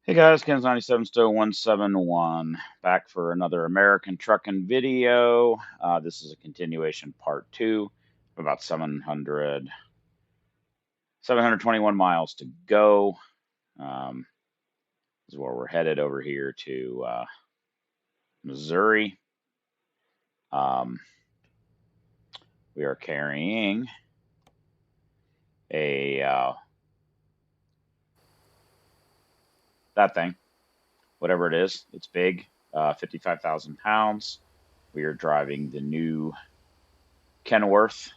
Hey guys, Ken's 97 Stowe 171 back for another American trucking video. This is a continuation part two, about 721 miles to go. This is where we're headed over here to Missouri. Um, we are carrying a that thing, whatever it is. It's big, 55,000 pounds. We are driving the new Kenworth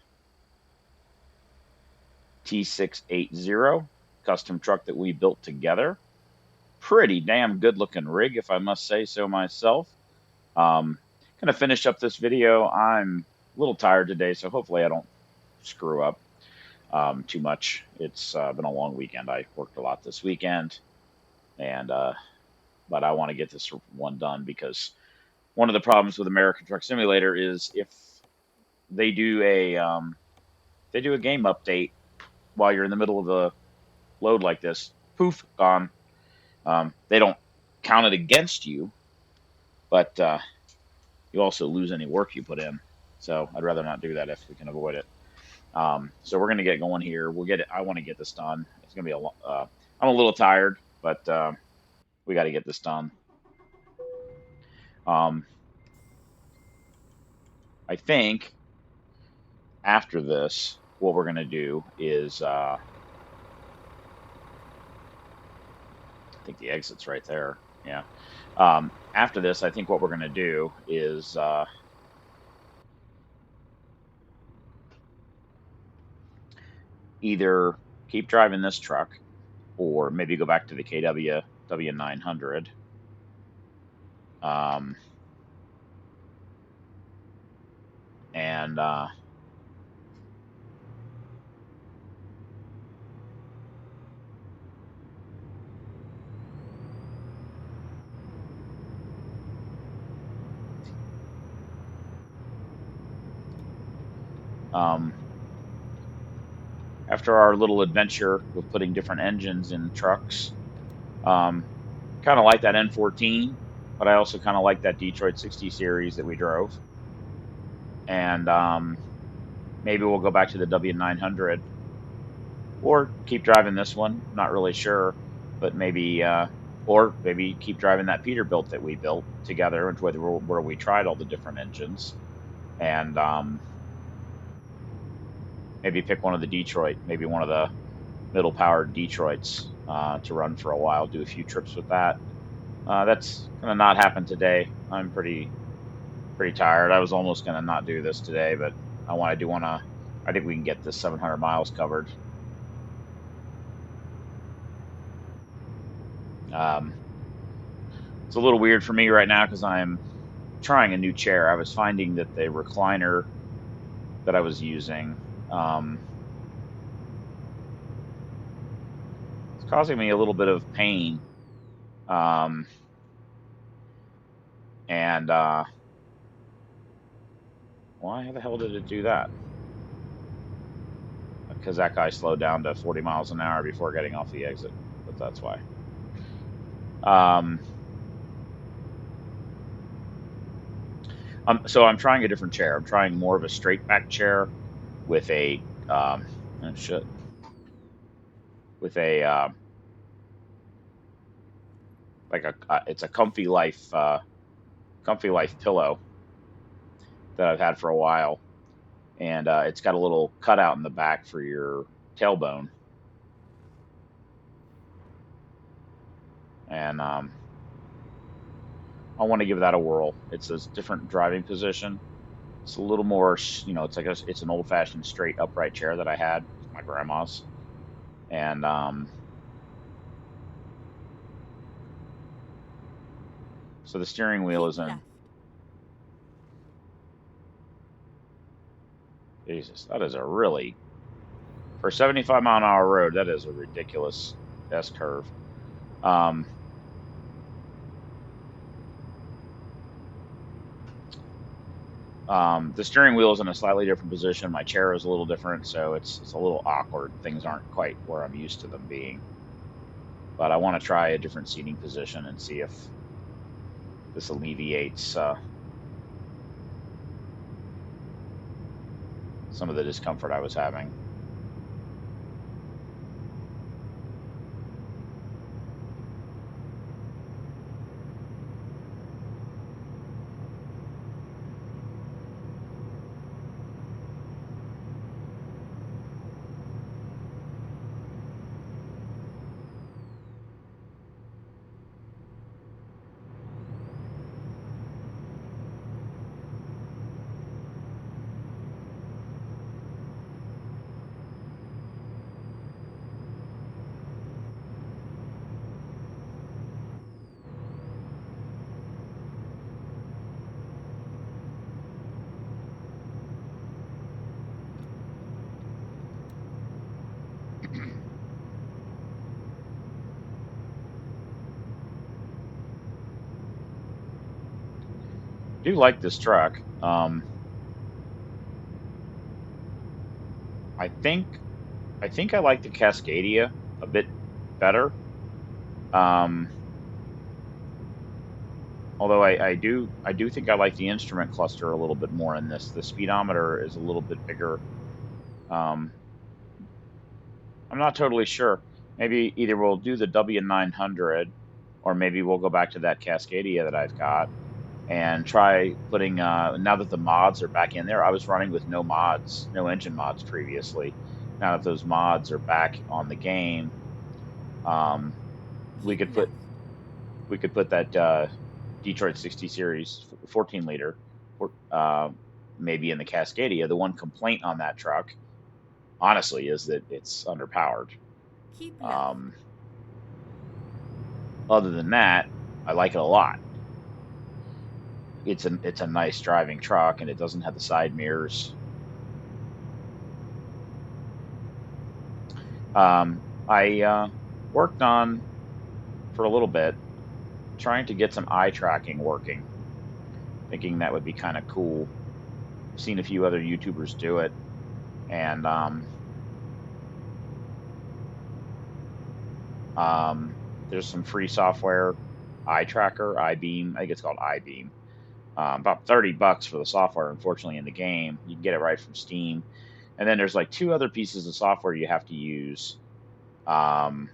T680 custom truck that we built together. Pretty damn good looking rig, if I must say so myself. Um, Gonna finish up this video. I'm a little tired today, so hopefully I don't screw up too much. It's been a long weekend. I worked a lot this weekend, and but I want to get this one done because one of the problems with American Truck Simulator is if they do a game update while you're in the middle of the load like this, poof, gone. They don't count it against you, but you also lose any work you put in. So I'd rather not do that if we can avoid it. So we're gonna get going here. We'll get it. I want to get this done. It's gonna be a. I'm a little tired, but we got to get this done. Um, I think after this, what we're gonna do is, I think the exit's right there. Yeah. After this, I think what we're gonna do is either keep driving this truck or maybe go back to the KW W900. Um, and um, after our little adventure with putting different engines in trucks, um, kind of like that N14, but I also kind of like that Detroit 60 series that we drove. And maybe we'll go back to the W900 or keep driving this one. Not really sure, but maybe, or maybe keep driving that Peterbilt that we built together, where we tried all the different engines, and maybe pick one of the Detroit, maybe one of the middle powered Detroits to run for a while, do a few trips with that. That's gonna not happen today. I'm pretty tired. I was almost gonna not do this today, but I do wanna. I think we can get this 700 miles covered. Um, it's a little weird for me right now because I'm trying a new chair. I was finding that the recliner that I was using it's causing me a little bit of pain. Um, and why the hell did it do that? Because that guy slowed down to 40 miles an hour before getting off the exit, but that's why. Um, so I'm trying a different chair. I'm trying more of a straight back chair with a oh shit, with a like a it's a comfy life pillow that I've had for a while, and it's got a little cutout in the back for your tailbone, and I want to give that a whirl. It's a different driving position. It's a little more, it's like it's an old-fashioned straight upright chair that I had, my grandma's, and so the steering wheel Keep is in. left. Jesus, that is a really for a 75-mile-an-hour road. That is a ridiculous S curve. Um, the steering wheel is in a slightly different position. My chair is a little different, so it's a little awkward. Things aren't quite where I'm used to them being. but I want to try a different seating position and see if this alleviates some of the discomfort I was having. Do like this truck. I think I like the Cascadia a bit better. Um, Although I do think I like the instrument cluster a little bit more in this. The speedometer is a little bit bigger. Um, I'm not totally sure. Maybe either we'll do the W900 or maybe we'll go back to that Cascadia that I've got and try putting now that the mods are back in there. I was running with no mods, no engine mods previously. Now that those mods are back on the game, um, we Keep could left. put that Detroit 60 series 14 liter maybe in the Cascadia. The one complaint on that truck, honestly, is that it's underpowered. Keep left. Um, Other than that, I like it a lot. It's a nice driving truck, and it doesn't have the side mirrors. I worked on for a little bit trying to get some eye tracking working, thinking that would be kind of cool. Seen a few other YouTubers do it, and there's some free software, eye tracker, iBeam. I think it's called iBeam. About $30 for the software. Unfortunately, in the game, you can get it right from Steam. And then there's like two other pieces of software you have to use. Um,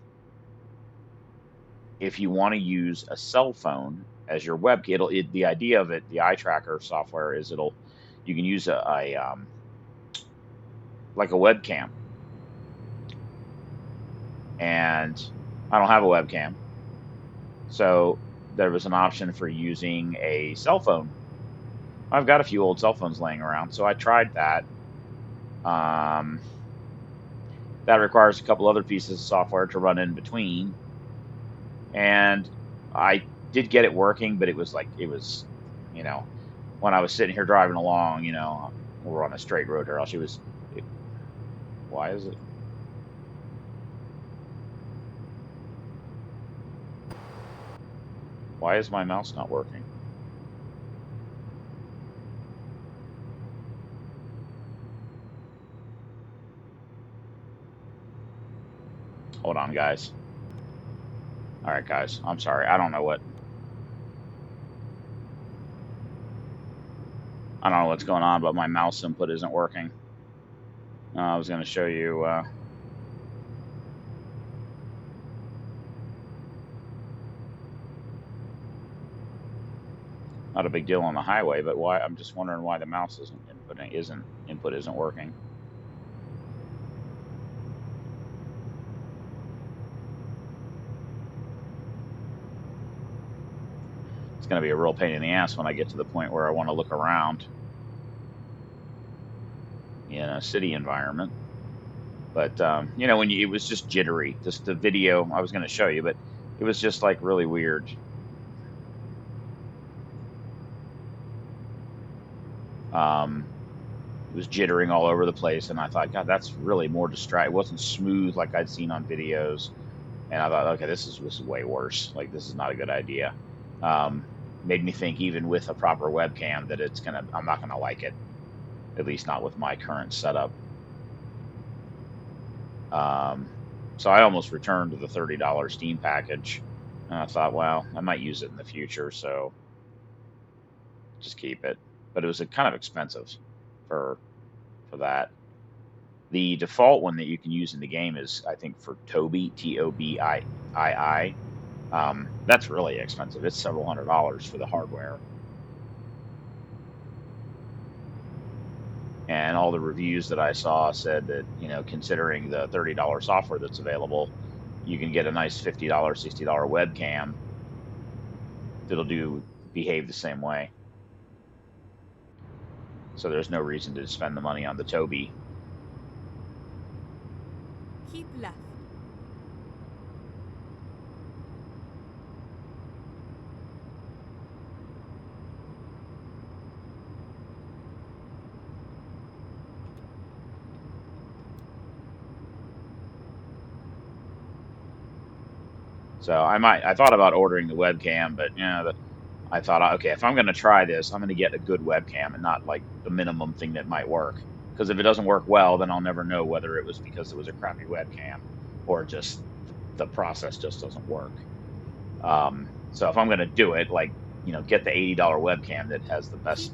if you want to use a cell phone as your webcam, the idea of it, the eye tracker software is you can use a like a webcam, and I don't have a webcam, so there was an option for using a cell phone. I've got a few old cell phones laying around, so I tried that. Um, that requires a couple other pieces of software to run in between, and I did get it working, but you know, when I was sitting here driving along, we're on a straight road here. Why is it? Why is my mouse not working? Hold on, guys. All right, guys. I'm sorry. I don't know what's going on, but my mouse input isn't working. I was going to show you. Not a big deal on the highway, but why? I'm just wondering why the mouse input isn't working. It's going to be a real pain in the ass when I get to the point where I want to look around in a city environment. But it was just jittery. Just the video I was going to show you, but it was just like really weird. Um, it was jittering all over the place, and I thought, God, that's really more distract. It wasn't smooth like I'd seen on videos, and I thought, okay, this is way worse. Like this is not a good idea. Um, Made me think, even with a proper webcam, that I'm not gonna like it. At least not with my current setup. Um, So I almost returned to the $30 Steam package. And I thought, well, I might use it in the future, so just keep it. But it was kind of expensive for that. The default one that you can use in the game is, I think, for Tobii, Tobii. That's really expensive. It's several $100s for the hardware. And all the reviews that I saw said that, considering the $30 software that's available, you can get a nice $50, $60 webcam that'll behave the same way. So there's no reason to spend the money on the Tobii. Keep left. So I thought about ordering the webcam, but I thought, okay, if I'm going to try this, I'm going to get a good webcam and not like the minimum thing that might work. Because if it doesn't work well, then I'll never know whether it was because it was a crappy webcam or just the process just doesn't work. So if I'm going to do it, like, get the $80 webcam that has Keep left.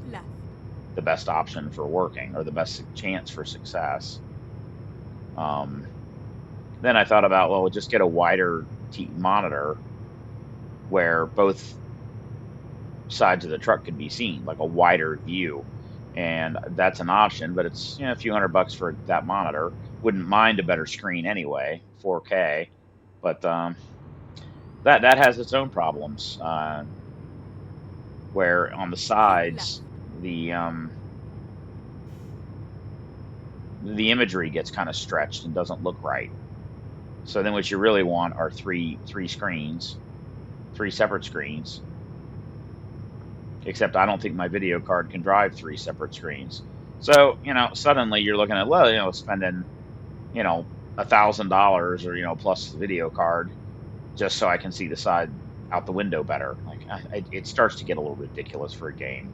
the best option for working or the best chance for success. Then I thought about, well, we'll just get a wider monitor where both sides of the truck could be seen, like a wider view. And that's an option, but it's a few $100 for that monitor. Wouldn't mind a better screen anyway, 4K, but that has its own problems. Where on the Keep left. sides the imagery gets kind of stretched and doesn't look right. So then what you really want are three screens, three separate screens. Except I don't think my video card can drive three separate screens. So, suddenly you're looking at, well, spending, $1,000 or, plus the video card just so I can see the side out the window better. Like it starts to get a little ridiculous for a game.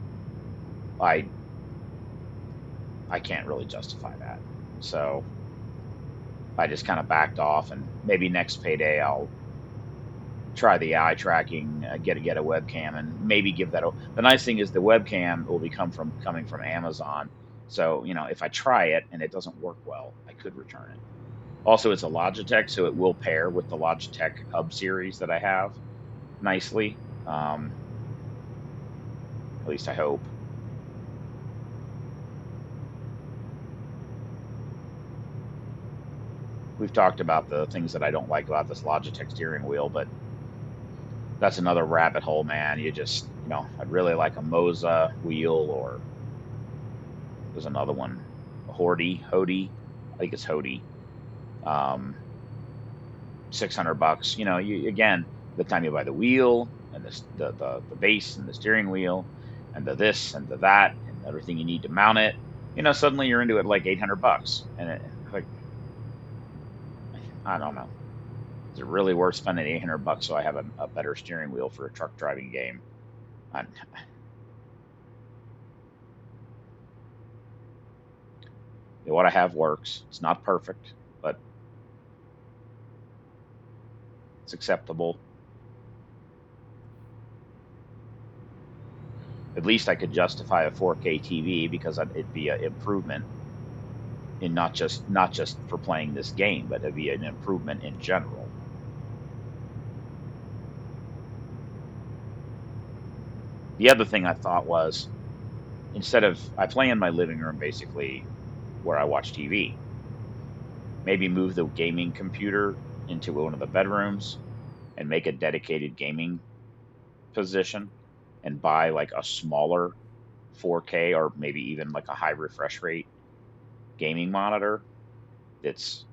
I can't really justify that. So I just kind of backed off, and maybe next payday I'll try the eye tracking, get a webcam, and maybe give that. The nice thing is the webcam will be coming from Amazon. So if I try it and it doesn't work well, I could return it. Also, it's a Logitech, so it will pair with the Logitech Hub series that I have nicely. At least I hope. We've talked about the things that I don't like about this Logitech steering wheel, but that's another rabbit hole, man. You just, I'd really like a Moza wheel, or there's another one, Hody. I think it's Hody. Um, $600. Again, the time you buy the wheel and the base and the steering wheel and the this and the that and everything you need to mount it, suddenly you're into it like $800, and like, I don't know. Is it really worth spending $800 so I have a better steering wheel for a truck driving game? I, what I have works. It's not perfect, but it's acceptable. At least I could justify a 4K TV because it'd be an improvement in not just for playing this game, but it'd be an improvement in general. The other thing I thought was, I play in my living room basically where I watch TV. Maybe move the gaming computer into one of the bedrooms and make a dedicated gaming position and buy like a smaller 4K or maybe even like a high refresh rate gaming monitor that's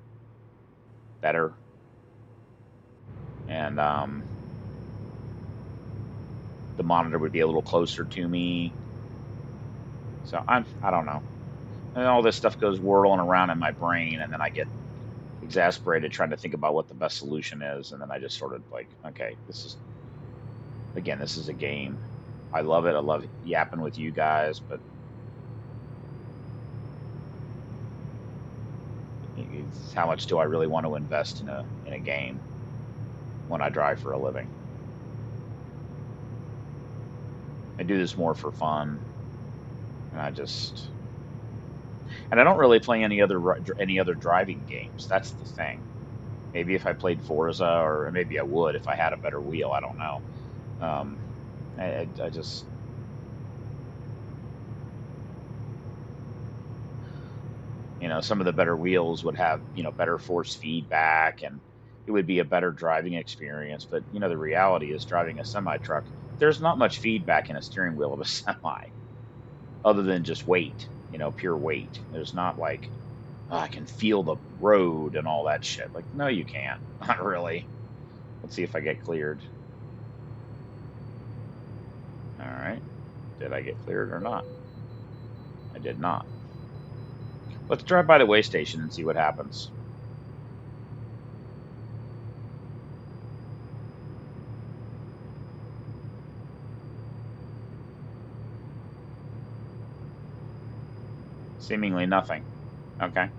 better. And the monitor would be a little closer to me. So I don't know. And all this stuff goes whirling around in my brain, and then I get exasperated trying to think about what the best solution is, and then I just sort of like, okay, this is a game. I love it. I love yapping with you guys, but how much do I really want to invest in a game when I drive for a living? I do this more for fun, and I don't really play any other driving games. That's the thing. Maybe if I played Forza, or maybe I would if I had a better wheel. I don't know. Um, I just, some of the better wheels would have, better force feedback, and it would be a better driving experience. But, the reality is driving a semi truck, there's not much feedback in a steering wheel of a semi other than just weight, pure weight. There's not like, "Oh, I can feel the road and all that shit." Like, no, you can't. Not really. Let's see if I get cleared. All right. Did I get cleared or not? I did not. Let's drive by the way station and see what happens. Seemingly nothing. Okay.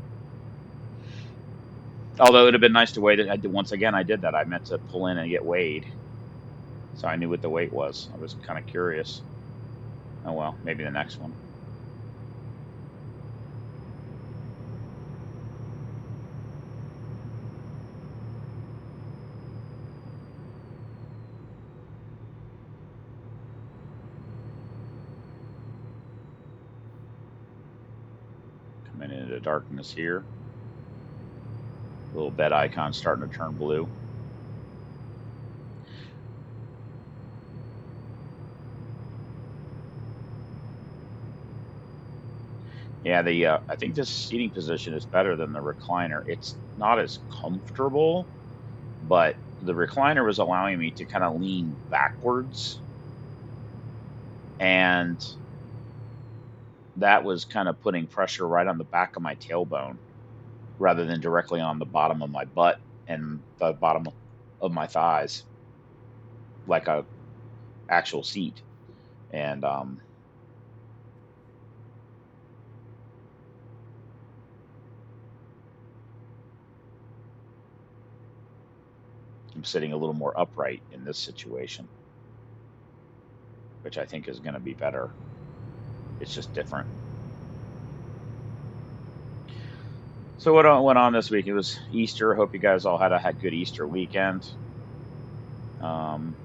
Although it'd have been nice to wait. I did, once again, I did that. I meant to pull in and get weighed, so I knew what the weight was. I was kind of curious. Oh well, maybe the next one. Coming into darkness here. Little bed icon starting to turn blue. Yeah, the I think this seating position is better than the recliner. It's not as comfortable, but the recliner was allowing me to kind of lean backwards, and that was kind of putting pressure right on the back of my tailbone rather than directly on the bottom of my butt and the bottom of my thighs, like a actual seat. And I'm sitting a little more upright in this situation, which I think is going to be better. It's just different. So what went on this week? It was Easter. Hope you guys all had good Easter weekend. Um,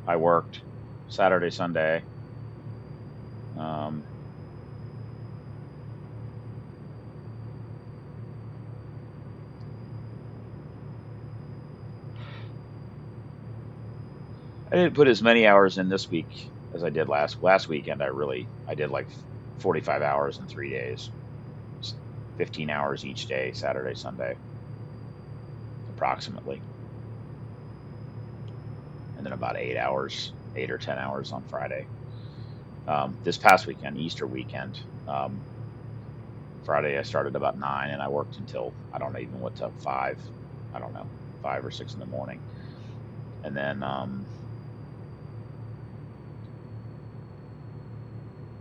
I worked Saturday, Sunday. Um, I didn't put as many hours in this week as I did last weekend. I did like 45 hours in 3 days, 15 hours each day, Saturday, Sunday, approximately, and then about 8 hours, 8 or 10 hours on Friday. This past weekend, Easter weekend, Friday I started about 9 and I worked until I don't know even what to 5. I don't know, 5 or 6 in the morning, and then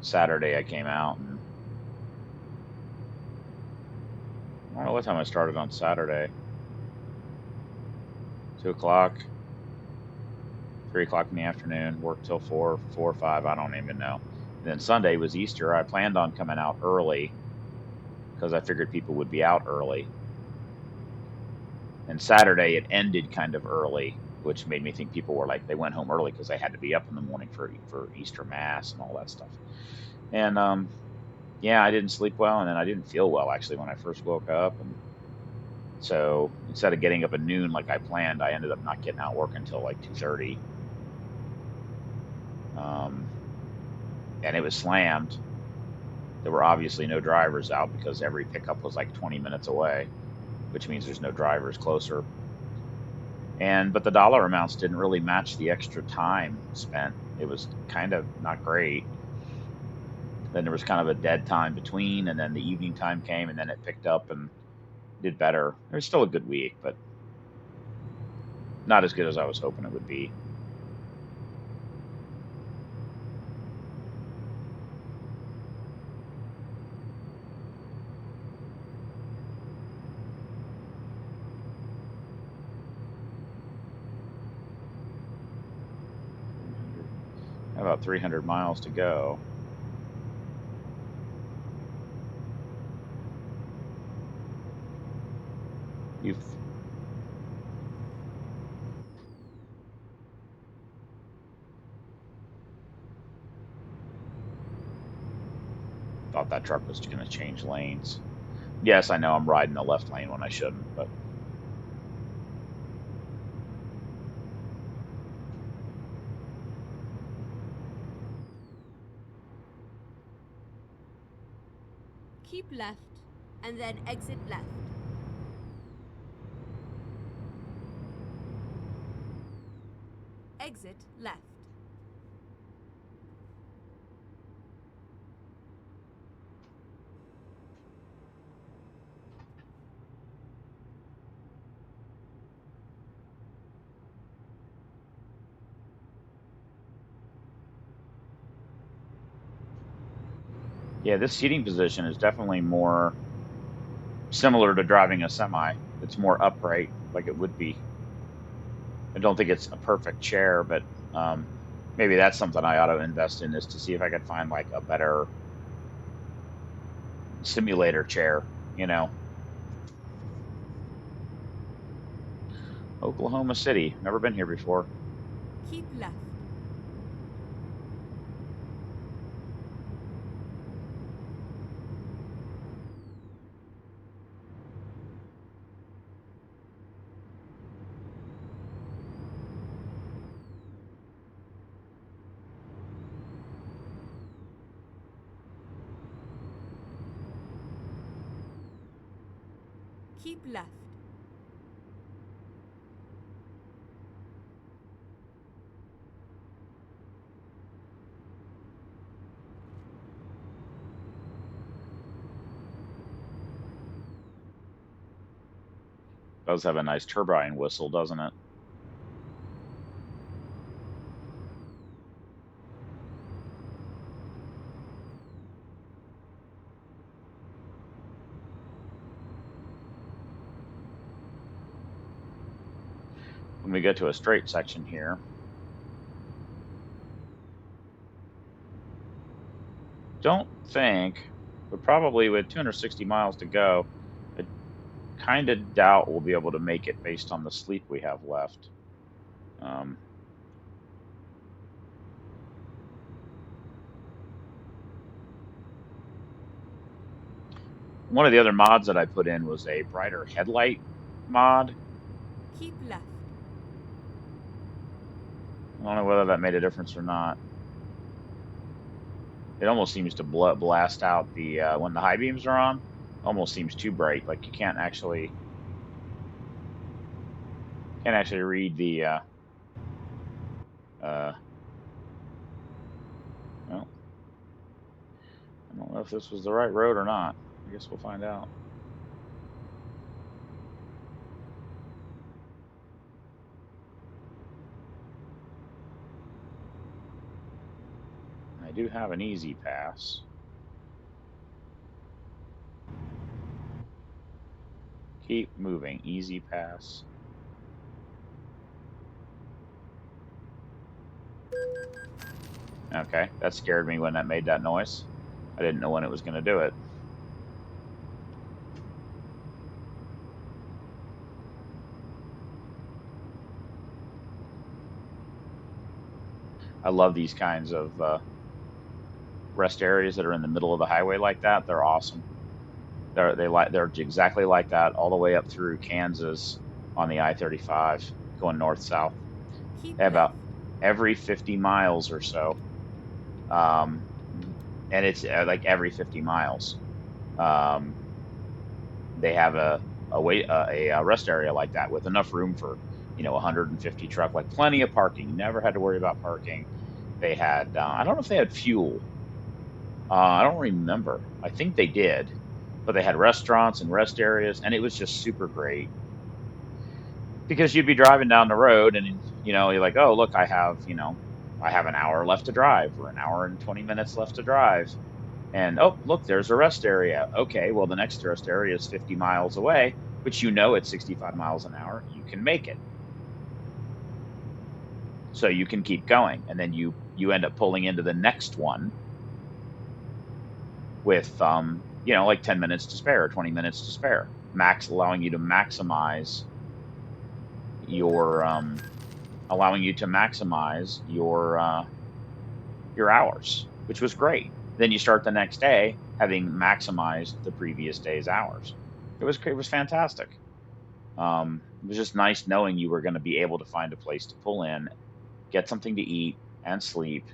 Saturday I came out, and I don't know what time I started on Saturday. 2 o'clock, 3 o'clock in the afternoon. Worked till 4 or 5. I don't even know. And then Sunday was Easter. I planned on coming out early because I figured people would be out early. And Saturday it ended kind of early, which made me think people were like they went home early because they had to be up in the morning for Easter mass and all that stuff. And yeah, I didn't sleep well, and then I didn't feel well actually when I first woke up, and so instead of getting up at noon like I planned, I ended up not getting out work until like 2:30. Um, and it was slammed. There were obviously no drivers out because every pickup was like 20 minutes away, which means there's no drivers closer. But the dollar amounts didn't really match the extra time spent. It was kind of not great. Then there was kind of a dead time between, and then the evening time came, and then it picked up and did better. It was still a good week, but not as good as I was hoping it would be. About 300 miles to go. You've thought that truck was going to change lanes. Yes, I know I'm riding the left lane when I shouldn't, but Keep left and then exit left. Exit left. yeah, this seating position is definitely more similar to driving a semi. It's more upright, like it would be. I don't think it's a perfect chair, but um, maybe that's something I ought to invest in, is to see if I could find like a better simulator chair, you know. Oklahoma City, never been here before. Keep left. Keep left. Does have a nice turbine whistle, doesn't it? When we get to a straight section here, don't think, but probably with 260 miles to go, I kind of doubt we'll be able to make it based on the sleep we have left. Um, One of the other mods that I put in was a brighter headlight mod. Keep left. I don't know whether that made a difference or not. It almost seems to blast out the when the high beams are on. Almost seems too bright. Like you can't actually read the. Uh, well, I don't know if this was the right road or not. I guess we'll find out. I do have an easy pass. Keep moving. Easy pass. Okay, that scared me when that made that noise. I didn't know when it was going to do it. I love these kinds of rest areas that are in the middle of the highway like that. They're awesome. They're exactly like that all the way up through Kansas on the I-35 going north south. Keep They have left. about every 50 miles or so, um, and it's like every 50 miles. Um, they have a rest area like that with enough room for 150 truck, like plenty of parking. Never had to worry about parking. They had I don't know if they had fuel. I don't remember. I think they did, but they had restaurants and rest areas, and it was just super great because you'd be driving down the road, and you're like, oh look, I have an hour left to drive, or an hour and 20 minutes left to drive, and oh look, there's a rest area. Okay, well the next rest area is 50 miles away, but at 65 miles an hour you can make it. so you can keep going, and then you end up pulling into the next one with like 10 minutes to spare or 20 minutes to spare, allowing you to maximize your your hours, which was great. Then you start the next day having maximized the previous day's hours. It was fantastic. It was just nice knowing you were going to be able to find a place to pull in, get something to eat, and sleep.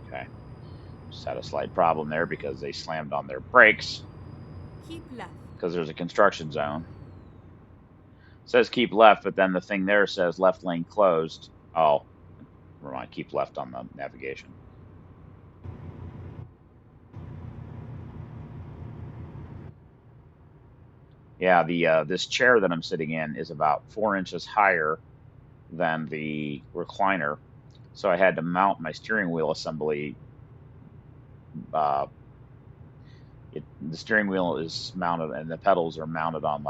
Okay. Just had a slight problem there because they slammed on their brakes Keep left. because there's a construction zone. It says keep left, but then the thing there says left lane closed. Oh, never mind. Keep left on the navigation. Yeah, the this chair that I'm sitting in is about 4 inches higher than the recliner, so I had to mount my steering wheel assembly. Uh, the steering wheel is mounted, and the pedals are mounted on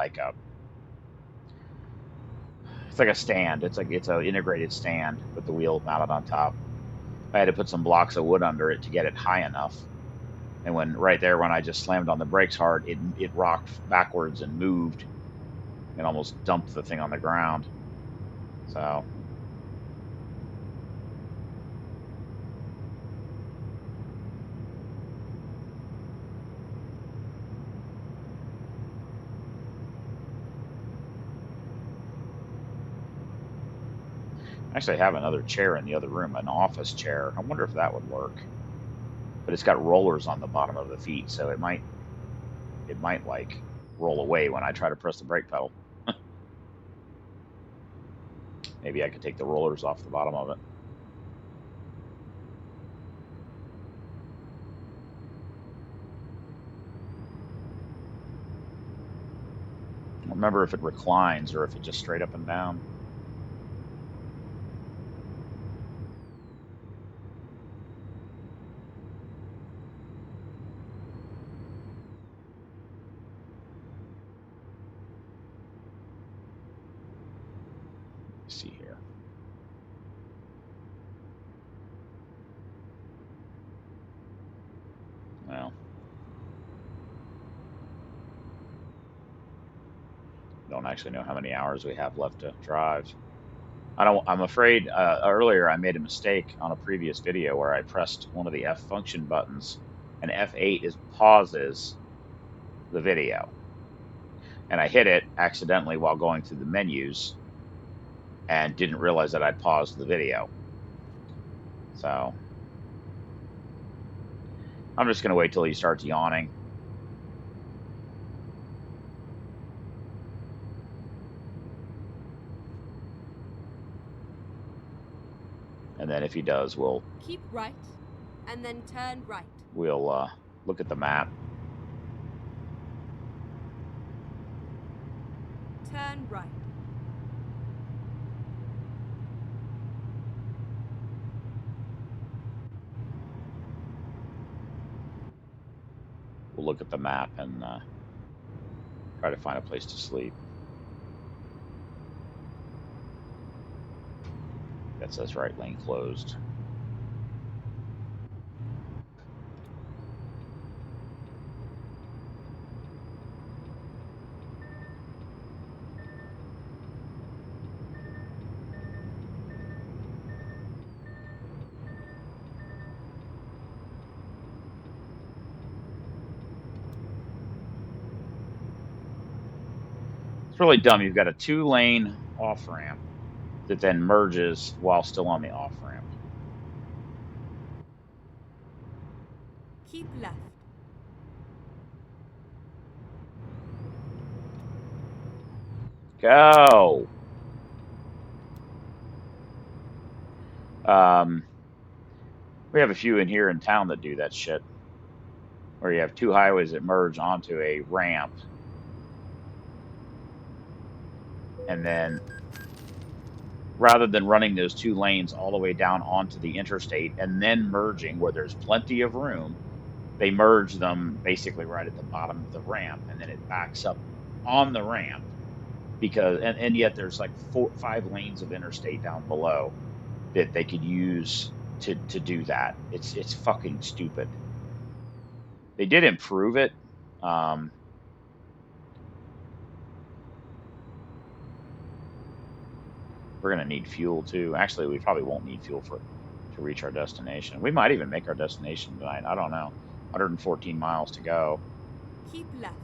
it's like a stand. It's an integrated stand with the wheel mounted on top. I had to put some blocks of wood under it to get it high enough. And when I just slammed on the brakes hard, it rocked backwards and moved and almost dumped the thing on the ground. So actually, I have another chair in the other room, an office chair. I wonder if that would work. But it's got rollers on the bottom of the feet, so it might like roll away when I try to press the brake pedal. Maybe I could take the rollers off the bottom of it. I don't remember if it reclines or if it just straight up and down. Let's see here. Well, don't actually know how many hours we have left to drive. I'm afraid earlier I made a mistake on a previous video where I pressed one of the F function buttons, and F8 is pauses the video. And I hit it accidentally while going through the menus and didn't realize that I'd paused the video. So I'm just going to wait till he starts yawning. And then if he does, Keep right, and then turn right. we'll look at the map. Turn right. We'll look at the map and try to find a place to sleep. That says right lane closed. It's really dumb. You've got a 2-lane off ramp that then merges while still on the off ramp. Keep left. Go. We have a few in here in town that do that shit. where you have two highways that merge onto a ramp, and then rather than running those two lanes all the way down onto the interstate and then merging where there's plenty of room, they merge them basically right at the bottom of the ramp, and then it backs up on the ramp because and yet there's like 5 lanes of interstate down below that they could use to do that. It's fucking stupid. They did improve it. Um, we're gonna need fuel too. Actually, we probably won't need fuel for to reach our destination. We might even make our destination tonight. I don't know. 114 miles to go. Keep left.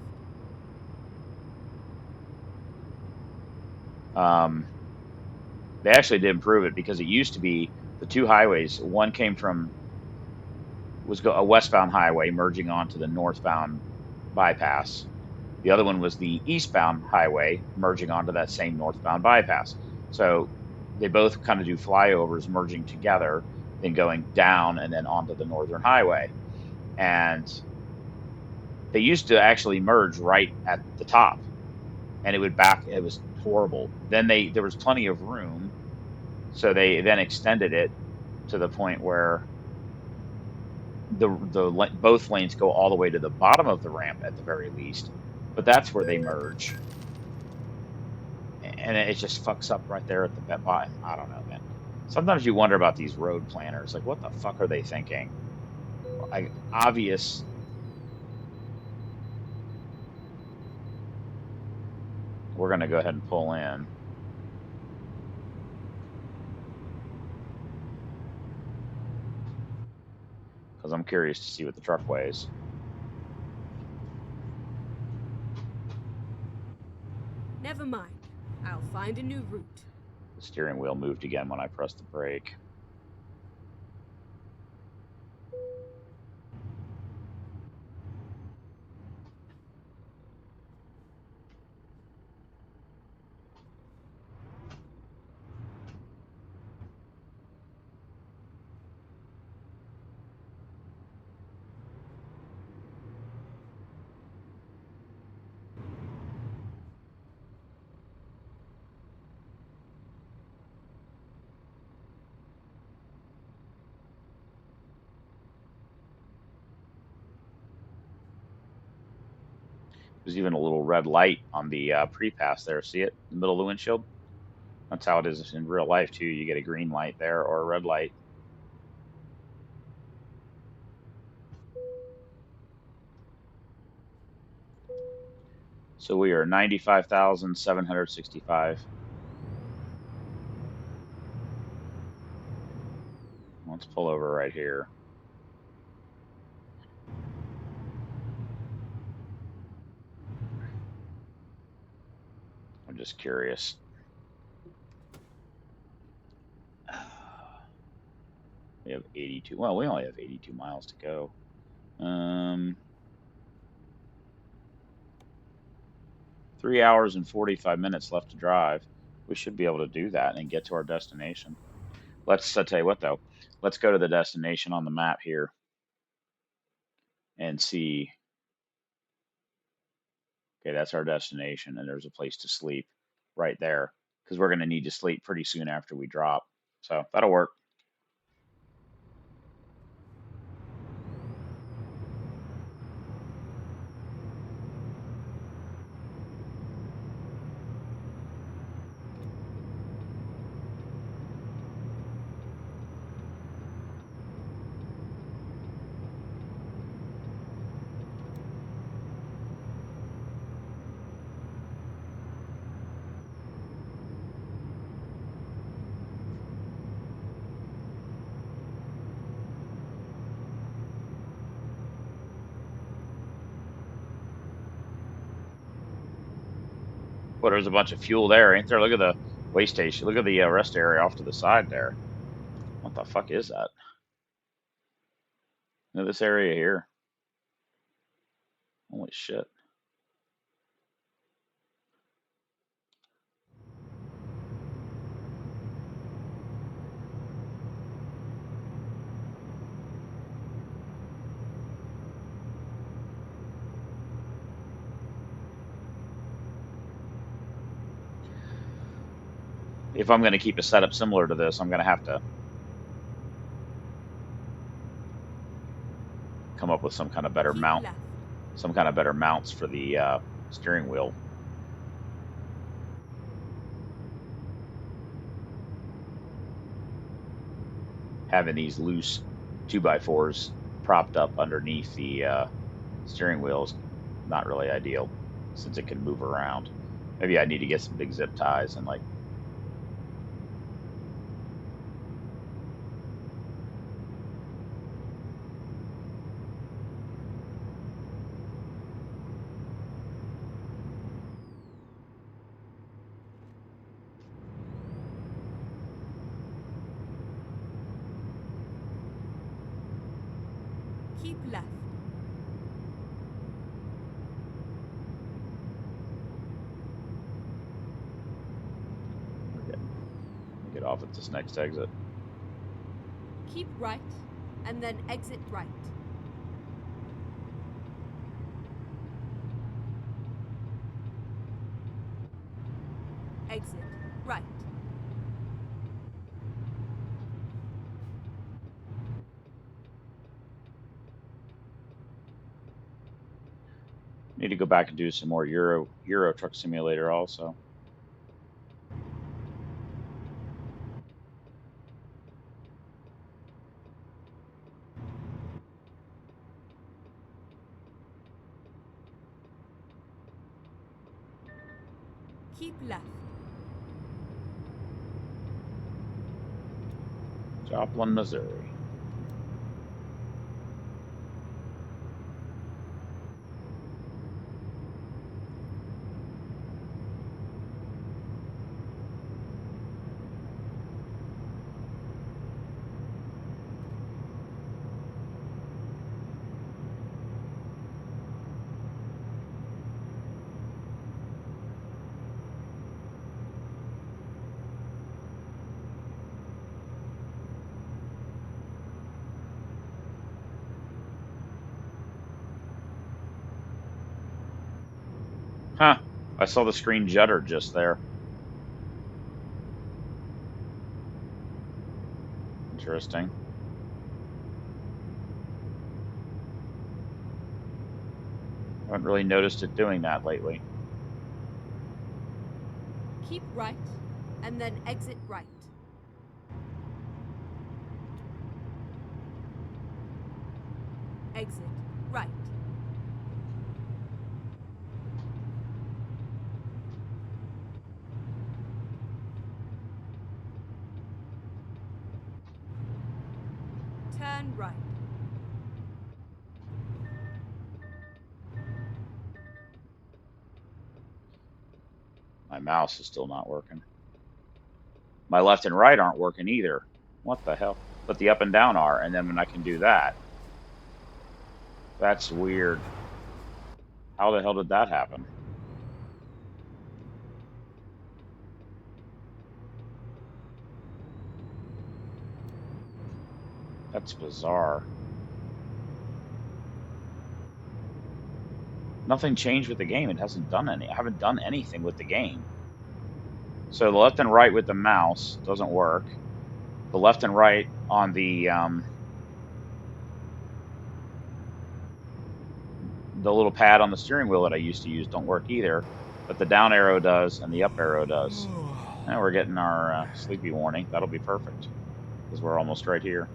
Um, they actually did improve it because it used to be the two highways. One came from a westbound highway merging onto the northbound bypass. The other one was the eastbound highway merging onto that same northbound bypass. So they both kind of do flyovers merging together, then going down and then onto the northern highway. And they used to actually merge right at the top, and it was horrible. Then there was plenty of room, so they then extended it to the point where both lanes go all the way to the bottom of the ramp at the very least, but that's where they merge, and it just fucks up right there at the bottom. I don't know, man. Sometimes you wonder about these road planners, like what the fuck are they thinking? Like obvious. We're gonna go ahead and pull in because I'm curious to see what the truck weighs. Never mind. I'll find a new route. The steering wheel moved again when I pressed the brake. There's even a little red light on the pre-pass there. See it in the middle of the windshield? That's how it is in real life too. You get a green light there or a red light. So we are 95,765. Let's pull over right here. I'm just curious. We have 82. Well, we only have 82 miles to go. Um, 3 hours and 45 minutes left to drive. We should be able to do that and get to our destination. I'll tell you what though. Let's go to the destination on the map here and see. Okay, that's our destination, and there's a place to sleep right there because we're going to need to sleep pretty soon after we drop. So that'll work. Well, there's a bunch of fuel there, ain't there? Look at the way station. Look at the rest area off to the side there. What the fuck is that? Look at this area here. Holy shit. if I'm going to keep a setup similar to this, I'm going to have to come up with some kind of better Keep mount, left. some kind of better mounts for the steering wheel. Having these loose 2x4s propped up underneath the steering wheel is not really ideal since it can move around. Maybe I need to get some big zip ties and like Keep left. get off at this next exit. Keep right, and then exit right. Exit right. Need to go back and do some more Euro Truck Simulator also. Keep left. Joplin, Missouri. Huh. I saw the screen judder just there. Interesting. I haven't really noticed it doing that lately. Keep right, and then exit right. Exit right. Turn right. My mouse is still not working. My left and right aren't working either. What the hell? But the up and down are, and then when I can do that, that's weird. How the hell did that happen? That's bizarre. Nothing changed with the game. It hasn't done any. I haven't done anything with the game. So the left and right with the mouse doesn't work. The left and right on the little pad on the steering wheel that I used to use don't work either. But the down arrow does and the up arrow does. Now we're getting our sleepy warning. That'll be perfect because we're almost right here.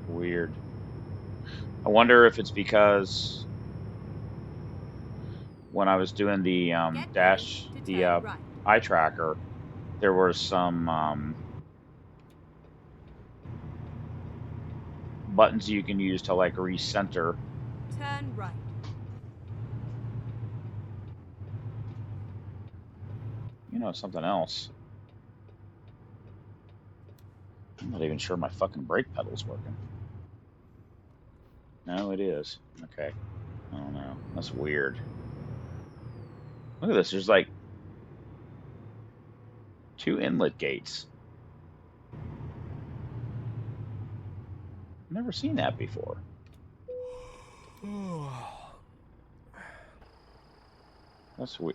Weird. I wonder if it's because when I was doing the dash, the Right. eye tracker, there were some buttons you can use to like recenter. Turn right. You know, something else. I'm not even sure my fucking brake pedal's working. No, it is. Okay. Oh no, that's weird. Look at this. There's like 2 inlet gates. Never seen that before.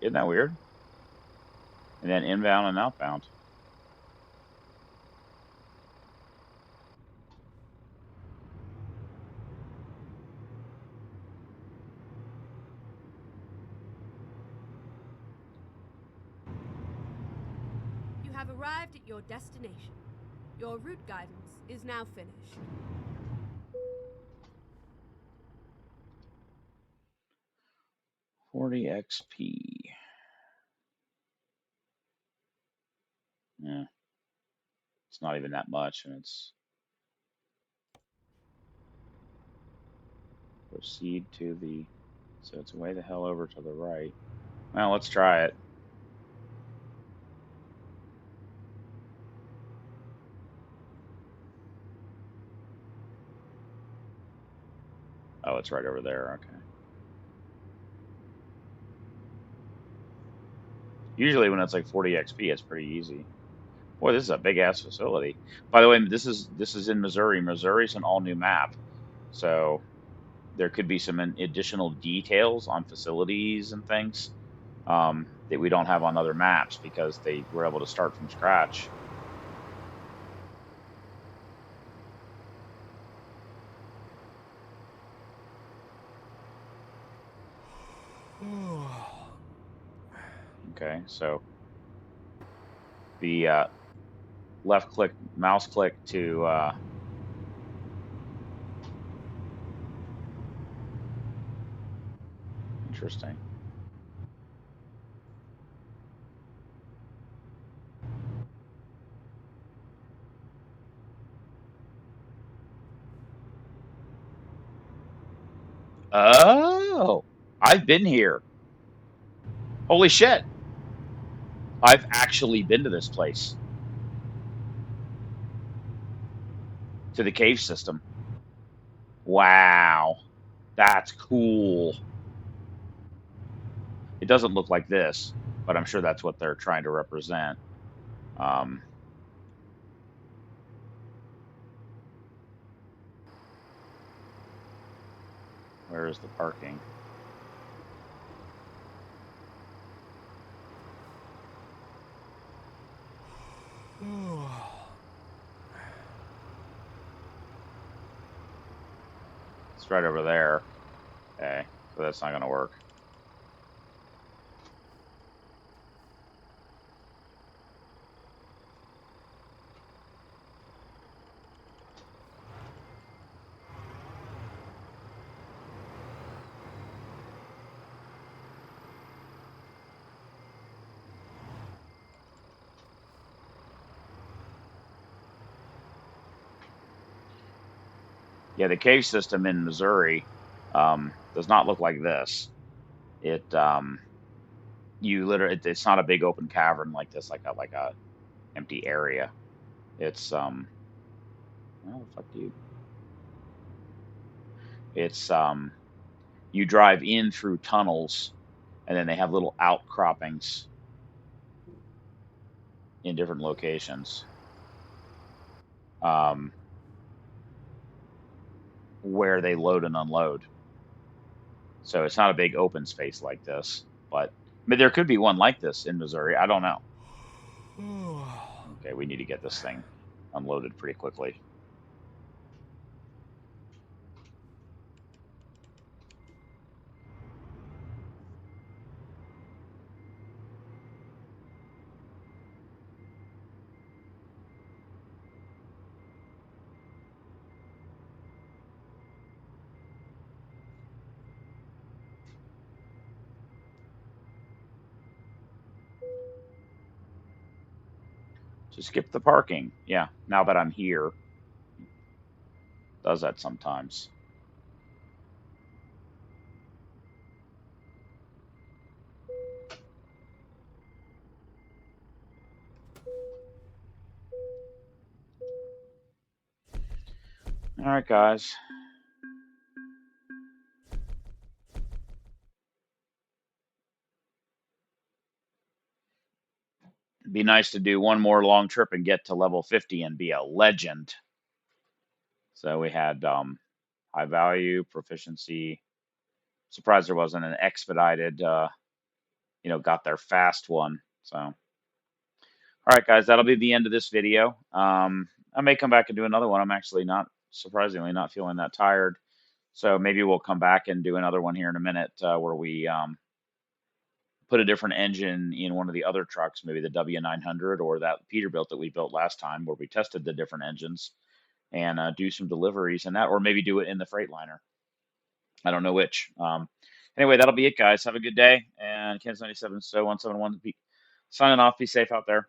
Isn't that weird? And then inbound and outbound. You have arrived at your destination. Your route guidance is now finished. 40 XP. Yeah, it's not even that much, and it's proceed to the. So it's way the hell over to the right. Well, let's try it. Oh, it's right over there. Okay. Usually when it's like 40 XP, it's pretty easy. Boy, this is a big ass facility. By the way, this is in Missouri. Missouri's an all new map, so there could be some additional details on facilities and things that we don't have on other maps because they were able to start from scratch. Okay, so the left click, mouse click to interesting. Oh, I've been here. Holy shit. I've actually been to this place, to the cave system. Wow. That's cool. It doesn't look like this, but I'm sure that's what they're trying to represent. Um, where is the parking? It's right over there. Okay, so that's not going to work. Yeah, the cave system in Missouri does not look like this. It you literally it's not a big open cavern like this, like a empty area. It's how the fuck do you? It's you drive in through tunnels, and then they have little outcroppings in different locations um, where they load and unload. So it's not a big open space like this, but I mean, there could be one like this in Missouri. I don't know. Okay, we need to get this thing unloaded pretty quickly. So skip the parking. Yeah, now that I'm here, does that sometimes. All right, guys. It'd be nice to do one more long trip and get to level 50 and be a legend. So we had high value, proficiency, Surprised there wasn't an expedited, got there fast one. So, all right, guys, that'll be the end of this video. I may come back and do another one. I'm actually not, surprisingly, not feeling that tired. So maybe we'll come back and do another one here in a minute where we put a different engine in one of the other trucks, maybe the W900 or that Peterbilt that we built last time, where we tested the different engines and do some deliveries and that, or maybe do it in the Freightliner. I don't know which. Anyway, that'll be it, guys. Have a good day. And Kansas 97, so 171, signing off. Be safe out there.